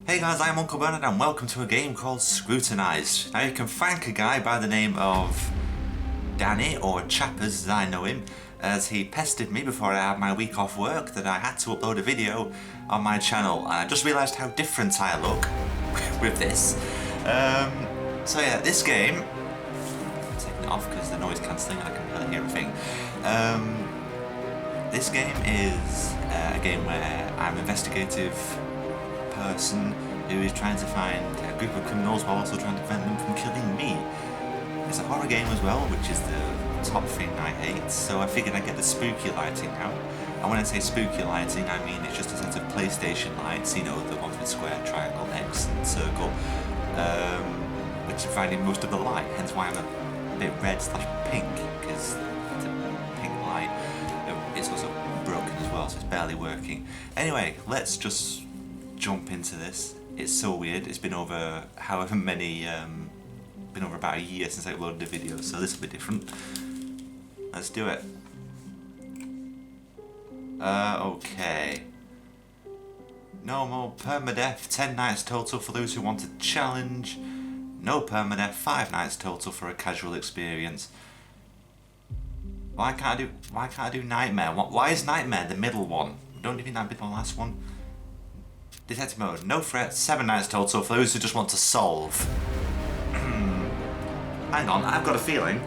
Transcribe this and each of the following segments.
Hey guys, I'm Uncle Bernard and welcome to a game called Scrutinized. Now you can thank a guy by the name of Danny, or Chappers as I know him, as he pestered me before I had my week off work that I had to upload a video on my channel, and I just realised how different I look with this. So yeah, this game, I'm taking it off because the noise cancelling and I can barely hear everything. This game is a game where I'm an investigative person who is trying to find a group of criminals while also trying to prevent them from killing me. It's a horror game as well, which is the top thing I hate, so I figured I'd get the spooky lighting out. And when I say spooky lighting, I mean it's just a set of PlayStation lights, you know, the ones with square, triangle, X and circle, which are finding most of the light, hence why I'm a bit red/pink, because it's a pink light. It's also broken as well, so it's barely working. Anyway, let's just jump into this. It's so weird. It's been over however many, been over about a year since I uploaded the video, so this will be different. Let's do it. Okay. No more permadeath, 10 nights total for those who want a challenge. No permadeath, 5 nights total for a casual experience. Why can't I do nightmare? Why is nightmare the middle one? Don't you think that'd be the last one? Detective mode, no threats, 7 nights total for those who just want to solve. Hang on, I've got a feeling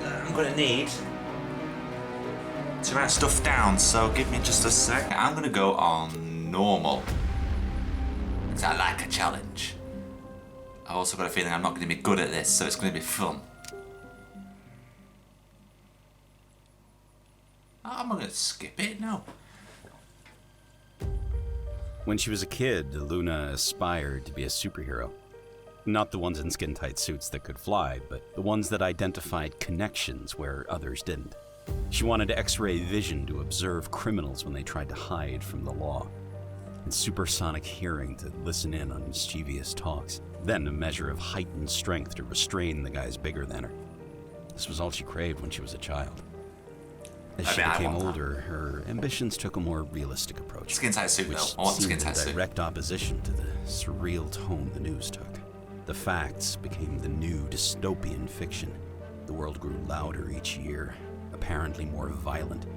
I'm gonna need to write stuff down, so give me just a sec. I'm gonna go on normal, because I like a challenge. I've also got a feeling I'm not gonna be good at this, so it's gonna be fun. I'm not gonna skip it, no. When she was a kid, Luna aspired to be a superhero. Not the ones in skin-tight suits that could fly, but the ones that identified connections where others didn't. She wanted X-ray vision to observe criminals when they tried to hide from the law, and supersonic hearing to listen in on mischievous talks, then a measure of heightened strength to restrain the guys bigger than her. This was all she craved when she was a child. As she became older, her ambitions took a more realistic approach. Skin-tight suit, though. I want the skin-tight suit. In direct opposition to the surreal tone the news took. The facts became the new dystopian fiction. The world grew louder each year, apparently more violent,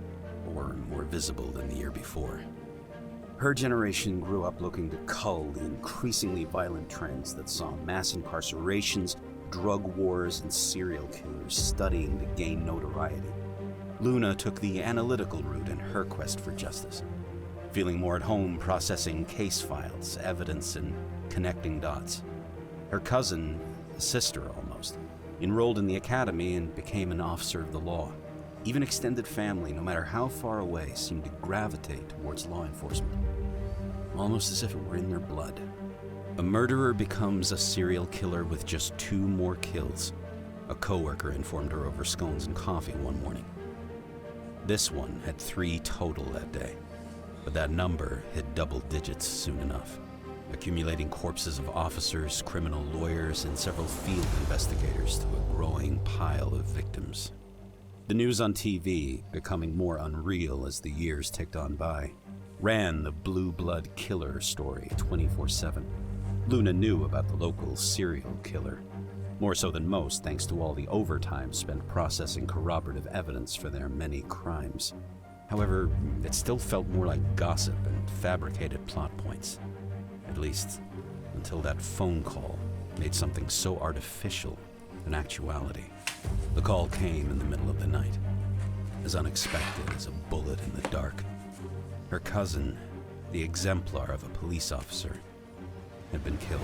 or more visible than the year before. Her generation grew up looking to cull the increasingly violent trends that saw mass incarcerations, drug wars, and serial killers studying to gain notoriety. Luna took the analytical route in her quest for justice, feeling more at home processing case files, evidence, and connecting dots. Her cousin, a sister almost, enrolled in the academy and became an officer of the law. Even extended family, no matter how far away, seemed to gravitate towards law enforcement, almost as if it were in their blood. A murderer becomes a serial killer with just 2 more kills. A coworker informed her over scones and coffee one morning. This one had 3 total that day, but that number hit double digits soon enough, accumulating corpses of officers, criminal lawyers, and several field investigators to a growing pile of victims. The news on TV, becoming more unreal as the years ticked on by, ran the blue blood killer story 24/7. Luna knew about the local serial killer, more so than most thanks to all the overtime spent processing corroborative evidence for their many crimes. However, it still felt more like gossip and fabricated plot points. At least, until that phone call made something so artificial an actuality. The call came in the middle of the night, as unexpected as a bullet in the dark. Her cousin, the exemplar of a police officer, had been killed.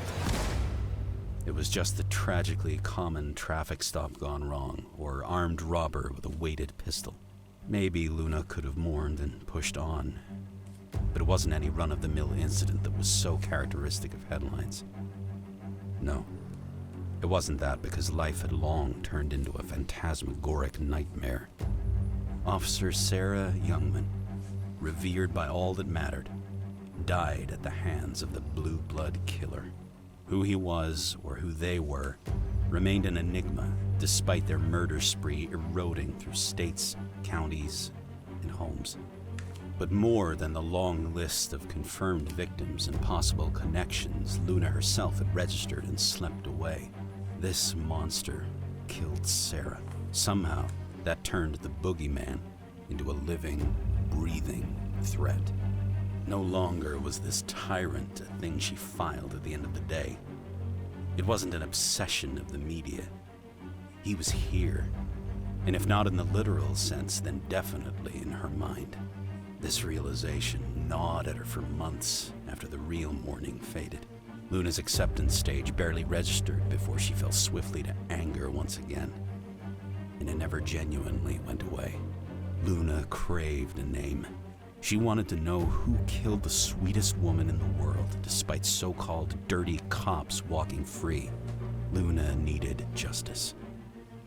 It was just the tragically common traffic stop gone wrong, or armed robber with a weighted pistol. Maybe Luna could have mourned and pushed on, but it wasn't any run-of-the-mill incident that was so characteristic of headlines. No, it wasn't that, because life had long turned into a phantasmagoric nightmare. Officer Sarah Youngman, revered by all that mattered, died at the hands of the blue blood killer. Who he was, or who they were, remained an enigma, despite their murder spree eroding through states, counties, and homes. But more than the long list of confirmed victims and possible connections Luna herself had registered and slept away, this monster killed Sarah. Somehow, that turned the boogeyman into a living, breathing threat. No longer was this tyrant a thing she filed at the end of the day. It wasn't an obsession of the media. He was here, and if not in the literal sense, then definitely in her mind. This realization gnawed at her for months after the real mourning faded. Luna's acceptance stage barely registered before she fell swiftly to anger once again, and it never genuinely went away. Luna craved a name. She wanted to know who killed the sweetest woman in the world, despite so-called dirty cops walking free. Luna needed justice.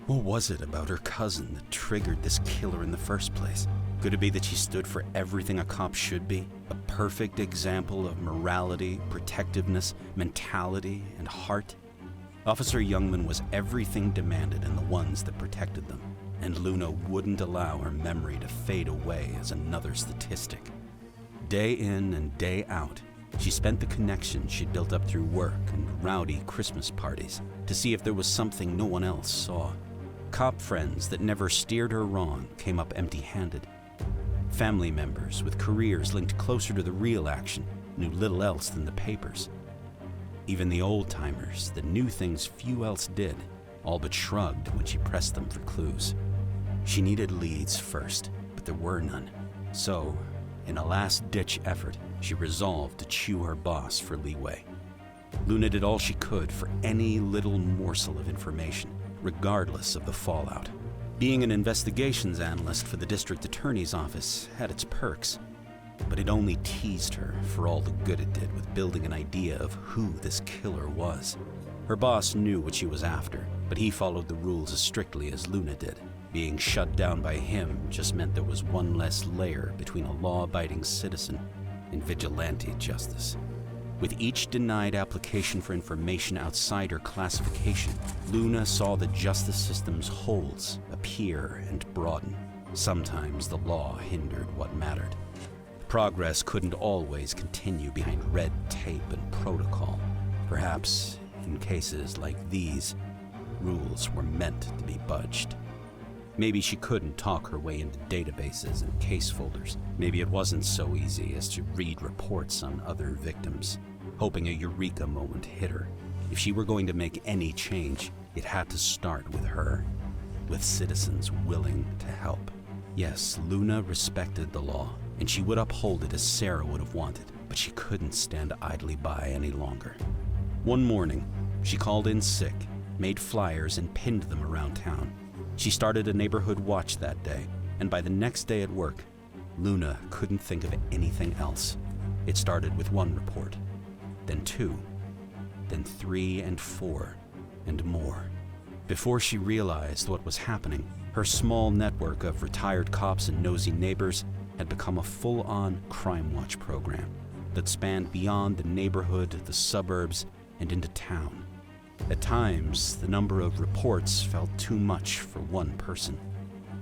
What was it about her cousin that triggered this killer in the first place? Could it be that she stood for everything a cop should be? A perfect example of morality, protectiveness, mentality, and heart? Officer Youngman was everything demanded in the ones that protected them, and Luna wouldn't allow her memory to fade away as another statistic. Day in and day out, she spent the connections she'd built up through work and rowdy Christmas parties to see if there was something no one else saw. Cop friends that never steered her wrong came up empty-handed. Family members with careers linked closer to the real action knew little else than the papers. Even the old-timers that knew things few else did all but shrugged when she pressed them for clues. She needed leads first, but there were none. So, in a last-ditch effort, she resolved to chew her boss for leeway. Luna did all she could for any little morsel of information, regardless of the fallout. Being an investigations analyst for the district attorney's office had its perks, but it only teased her for all the good it did with building an idea of who this killer was. Her boss knew what she was after, but he followed the rules as strictly as Luna did. Being shut down by him just meant there was one less layer between a law-abiding citizen and vigilante justice. With each denied application for information outside her classification, Luna saw the justice system's holes appear and broaden. Sometimes the law hindered what mattered. Progress couldn't always continue behind red tape and protocol. Perhaps, in cases like these, rules were meant to be budged. Maybe she couldn't talk her way into databases and case folders. Maybe it wasn't so easy as to read reports on other victims, hoping a eureka moment hit her. If she were going to make any change, it had to start with her, with citizens willing to help. Yes, Luna respected the law, and she would uphold it as Sarah would have wanted, but she couldn't stand idly by any longer. One morning, she called in sick, made flyers, and pinned them around town. She started a neighborhood watch that day, and by the next day at work, Luna couldn't think of anything else. It started with one report, then two, then 3 and 4, and more. Before she realized what was happening, her small network of retired cops and nosy neighbors had become a full-on crime watch program that spanned beyond the neighborhood, the suburbs, and into town. At times, the number of reports felt too much for one person,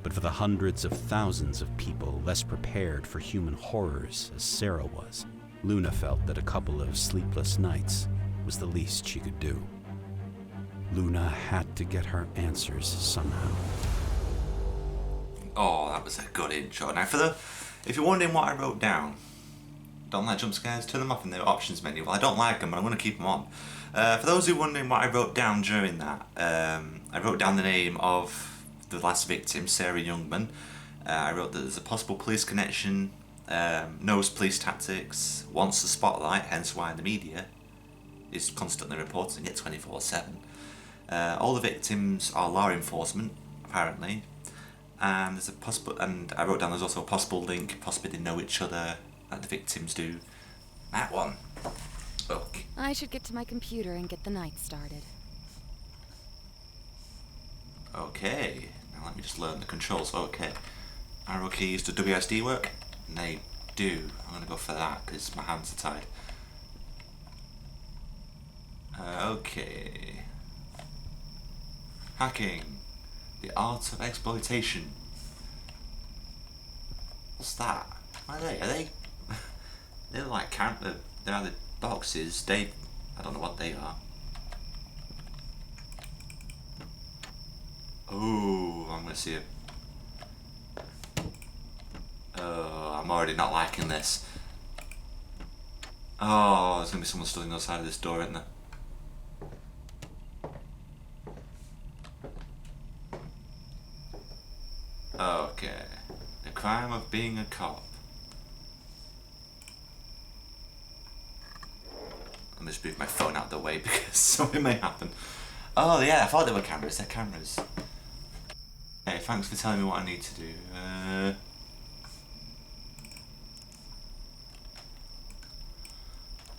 but for the hundreds of thousands of people less prepared for human horrors as Sarah was, Luna felt that a couple of sleepless nights was the least she could do. Luna had to get her answers somehow. Oh, that was a good intro. Now, if you're wondering what I wrote down, don't like jump scares, turn them off in the options menu. Well, I don't like them, but I'm going to keep them on. For those who are wondering what I wrote down during that, I wrote down the name of the last victim, Sarah Youngman. I wrote that there's a possible police connection, knows police tactics, wants the spotlight, hence why the media is constantly reporting it 24/7. All the victims are law enforcement, apparently, and there's a possible. And I wrote down there's also a possible link, possibly they know each other, like the victims do. That one. Okay. I should get to my computer and get the night started. Okay. Now let me just learn the controls. Okay. Arrow keys to WSD work? They do. I'm gonna go for that because my hands are tied. Okay. Hacking. The art of exploitation. What's that? What are they? Are they? They're like they're either boxes. I don't know what they are. Oh, I'm gonna see it. Oh, I'm already not liking this. Oh, there's gonna be someone stood on the other side of this door, isn't there? Okay. The crime of being a cop. Let me just move my phone out of the way because something may happen. Oh yeah, I thought they were cameras. They're cameras. Hey, thanks for telling me what I need to do.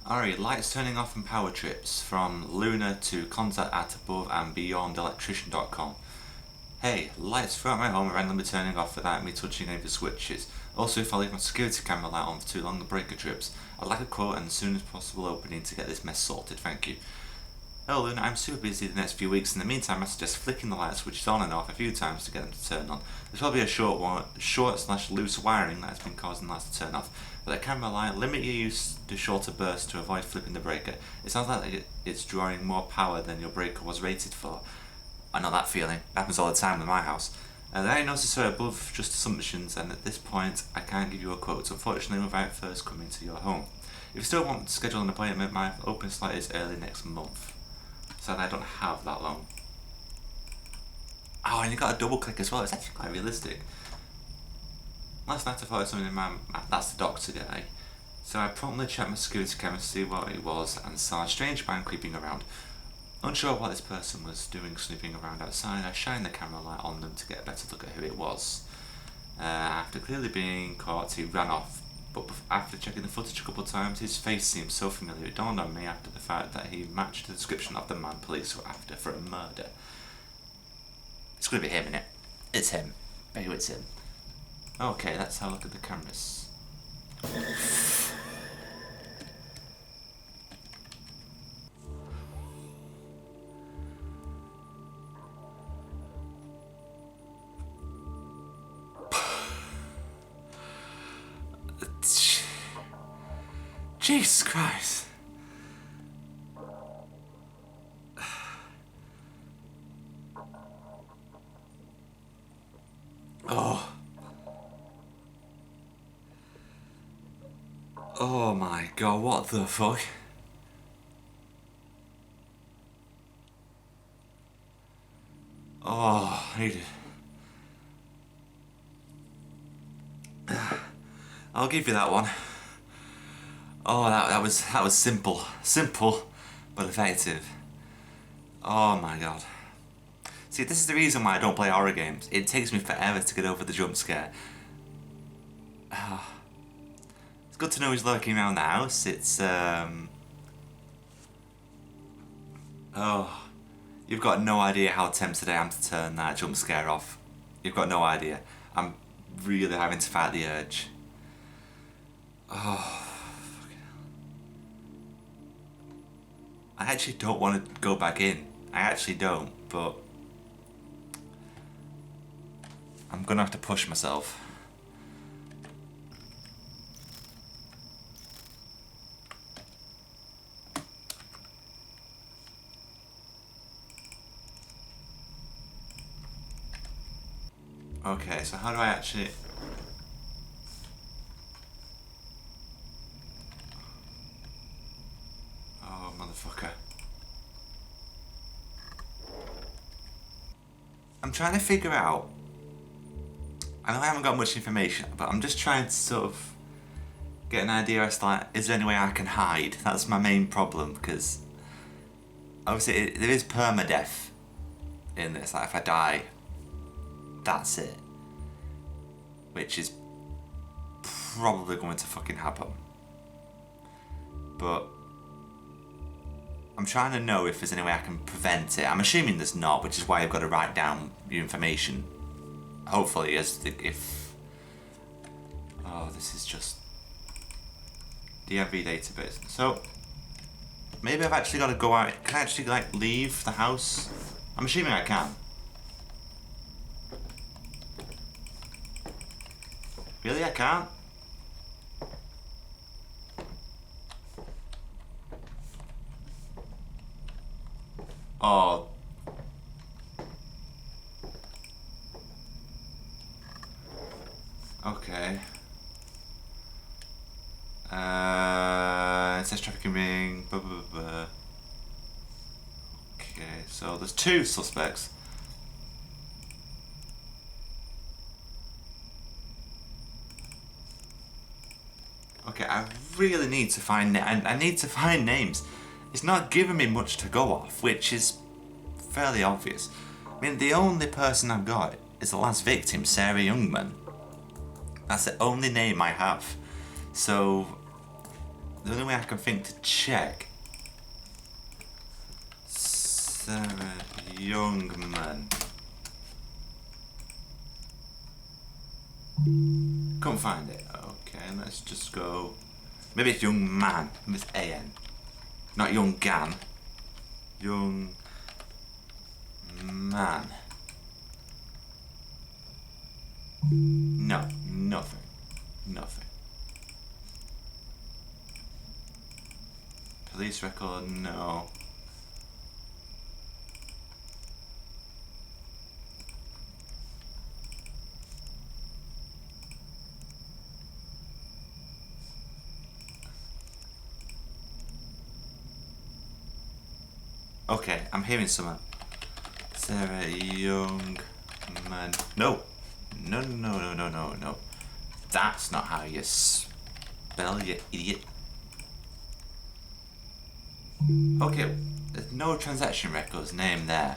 Alright, lights turning off and power trips from Luna to contact at above and beyond electrician.com. Hey, lights throughout my home are randomly turning off without me touching any of the switches. Also, if I leave my security camera light on for too long, the breaker trips. I'd like a quote and as soon as possible opening to get this mess sorted, thank you. Oh Luna, I'm super busy the next few weeks. In the meantime, I suggest flicking the light switches on and off a few times to get them to turn on. There's probably a short/loose wiring that has been causing the lights to turn off. With a camera light, limit your use to shorter bursts to avoid flipping the breaker. It sounds like it's drawing more power than your breaker was rated for. I know that feeling. It happens all the time in my house. The I notice are above just assumptions, and at this point, I can't give you a quote, unfortunately, without first coming to your home. If you still want to schedule an appointment, my open slot is early next month. So I don't have that long. Oh, and you got a double click as well. It's actually quite realistic. Last night I thought of something in my... That's the doctor guy. So I promptly checked my security camera to see what it was and saw a strange man creeping around. Unsure what this person was doing snooping around outside, I shined the camera light on them to get a better look at who it was. After clearly being caught, he ran off. But after checking the footage a couple of times, his face seemed so familiar. It dawned on me after the fact that he matched the description of the man police were after for a murder. It's gonna be him, innit? It's him. Bet you it's him. Okay, let's have a look at the cameras. Jesus Christ. Oh. Oh my god, what the fuck? Oh, I need it. I'll give you that one. Oh, that was simple, but effective. Oh my god. See, this is the reason why I don't play horror games. It takes me forever to get over the jump scare. It's good to know he's lurking around the house. It's oh, you've got no idea how tempted I am to turn that jump scare off. You've got no idea. I'm really having to fight the urge. Oh. I actually don't want to go back in. I actually don't, but I'm gonna have to push myself. Okay, so how do I actually... Oh, motherfucker. I'm trying to figure out... I know I haven't got much information, but I'm just trying to sort of get an idea as to, like, is there any way I can hide? That's my main problem, because obviously there is permadeath in this. Like, if I die, that's it. Which is probably going to fucking happen. But I'm trying to know if there's any way I can prevent it. I'm assuming there's not, which is why I've got to write down your information. Hopefully, if... Oh, this is just... DMV database. So, maybe I've actually got to go out. Can I actually, like, leave the house? I'm assuming I can. Really, I can't? Oh. Okay. It says trafficking ring. Blah, blah, blah. Okay, so there's 2 suspects. Okay, I really need to find. I need to find names. It's not giving me much to go off, which is fairly obvious. I mean, the only person I've got is the last victim, Sarah Youngman. That's the only name I have. So the only way I can think to check. Sarah Youngman. Can't find it. Okay, let's just go. Maybe it's young man. Maybe it's AN. Not young gan. Young man. No, nothing. Nothing. Police record, no. Okay, I'm hearing something. Sarah Youngman. No. No, no, no, no, no, no. That's not how you spell, you idiot. Okay, there's no transaction records name there.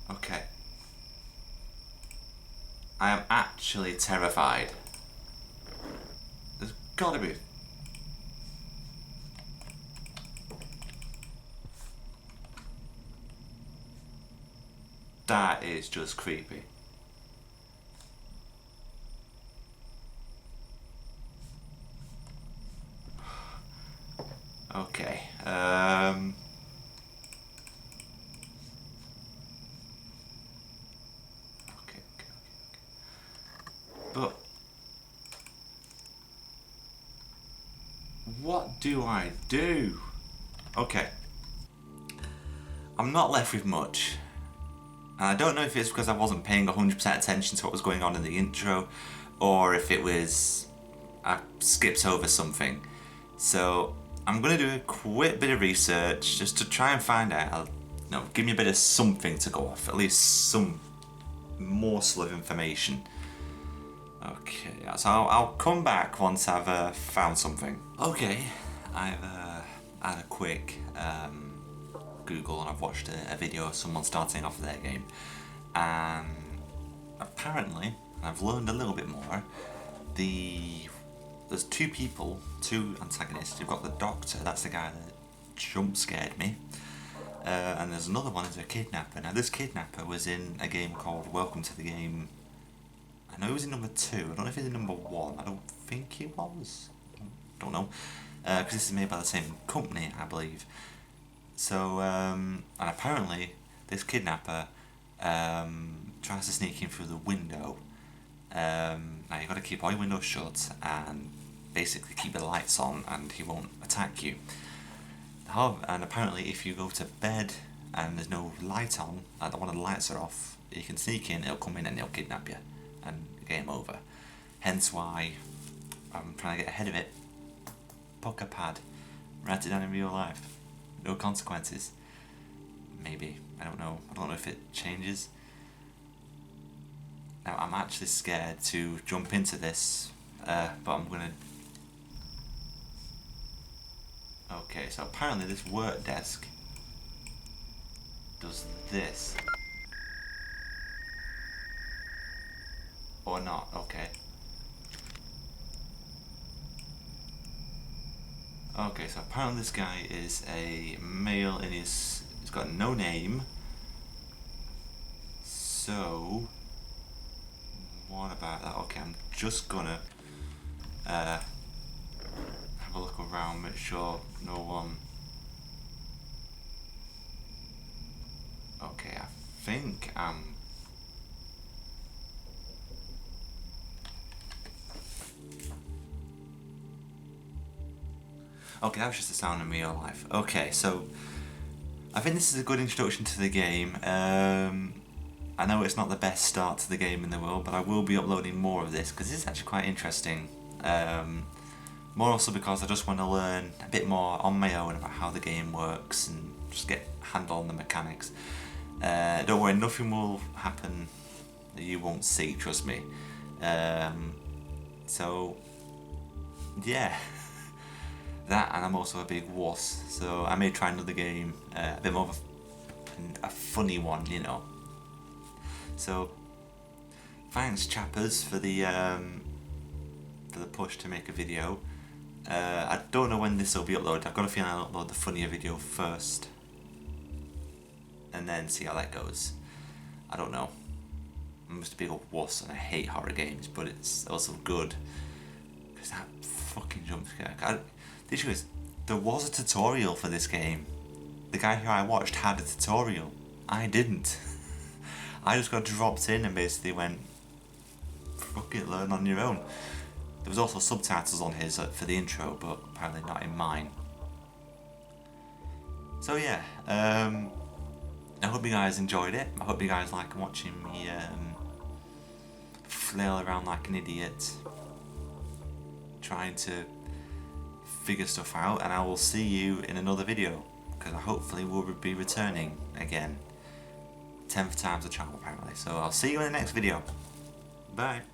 Okay. I am actually terrified. There's gotta be. That is just creepy. Okay. Okay. But what do I do? Okay. I'm not left with much. And I don't know if it's because I wasn't paying 100% attention to what was going on in the intro, or if it was I skipped over something. So I'm gonna do a quick bit of research just to try and find out. Give me a bit of something to go off, at least some morsel of information. Okay, so I'll come back once I've found something. Okay, I've had a quick Google and I've watched a video of someone starting off their game, and apparently I've learned a little bit more. There's 2 people, 2 antagonists. You've got the doctor, that's the guy that jump scared me, and there's another one, is a kidnapper. Now this kidnapper was in a game called Welcome to the Game. I know he was in number 2, I don't know if he's in number 1, I don't think he was, don't know, because this is made by the same company, I believe. So, and apparently this kidnapper tries to sneak in through the window. Now you've got to keep all your windows shut and basically keep the lights on and he won't attack you. And apparently if you go to bed and there's no light on, like one of the lights are off, you can sneak in, he'll come in and he'll kidnap you and game over. Hence why I'm trying to get ahead of it. Book a pad, write it down in real life. No consequences. Maybe. I don't know. I don't know if it changes. Now I'm actually scared to jump into this, but I'm gonna. Okay, so apparently this work desk does this. Or not, okay. Okay, so apparently this guy is a male and he's got no name. So, what about that? Okay, I'm just gonna have a look around, make sure no one. Okay, I think okay, that was just the sound of real life. Okay, so I think this is a good introduction to the game. I know it's not the best start to the game in the world, but I will be uploading more of this because it's actually quite interesting. More also because I just want to learn a bit more on my own about how the game works and just get a handle on the mechanics. Don't worry, nothing will happen that you won't see, trust me. So, yeah. That, and I'm also a big wuss, so I may try another game, a bit more of a funny one, you know. So, thanks chappers for the push to make a video. I don't know when this will be uploaded. I've got a feeling I'll upload the funnier video first, and then see how that goes. I don't know. I'm just a big old wuss, and I hate horror games, but it's also good because that fucking jump scare. The issue is, there was a tutorial for this game. The guy who I watched had a tutorial. I didn't. I just got dropped in and basically went, fuck it, learn on your own. There was also subtitles on his for the intro, but apparently not in mine. So yeah, I hope you guys enjoyed it. I hope you guys like watching me flail around like an idiot, trying to figure stuff out, and I will see you in another video, because I hopefully will be returning again. 10th time's a charm apparently, so I'll see you in the next video. Bye.